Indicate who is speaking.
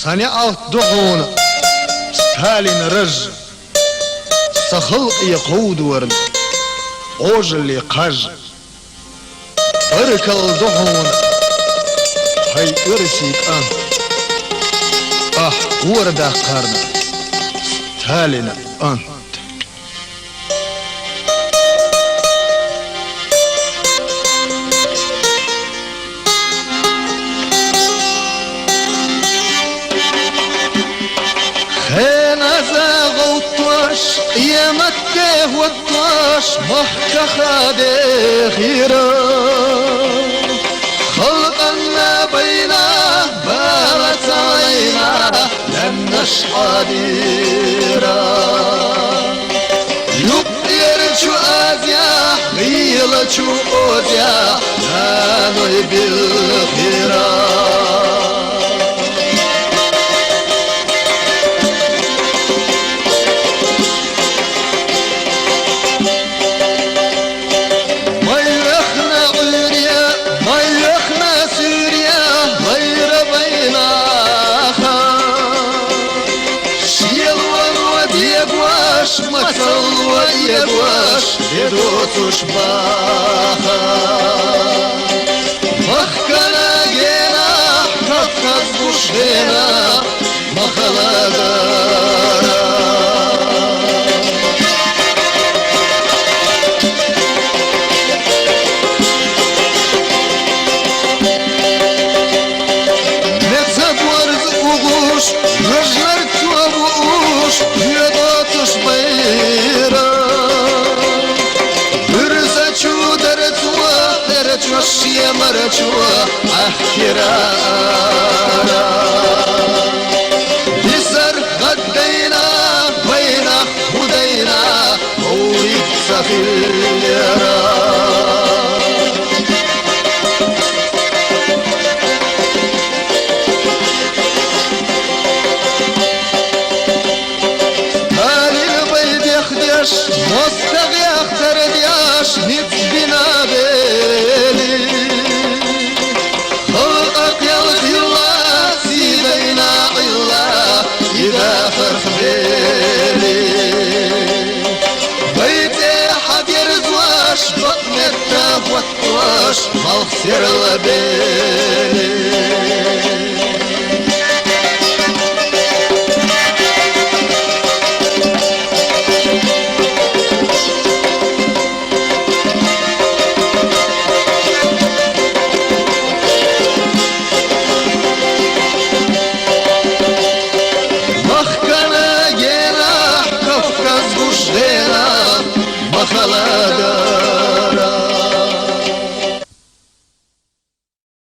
Speaker 1: صنع دعون ستالين رج سخلق يقود ورد قوج اللي قج بركل دعون هاي ارسيك وردا قرن ستالين انت يا مكة والطاش محكة خادي خيرا خلقنا بينا بارت عينا لم نشحديرا يبقير أزيا غيل أزيا لا نبي الخيرا مثل ويبواش يدوتش باخا مخكنا جينا كفكز بوشينا مخلا دارا نتسب ورز وغوش رجلر توابوش يدوتش بيرا برزچو درتوا درچو شيا مرچو احكرا بسر قدينا بينا خدينا قولي سفيرا مستغي اختر دياش نتبنا بيلي خلقك يا الله سيدينا الله إذا فرخ بيلي بيتي حد يرزواش بطن التاب والطواش مغسر لبيلي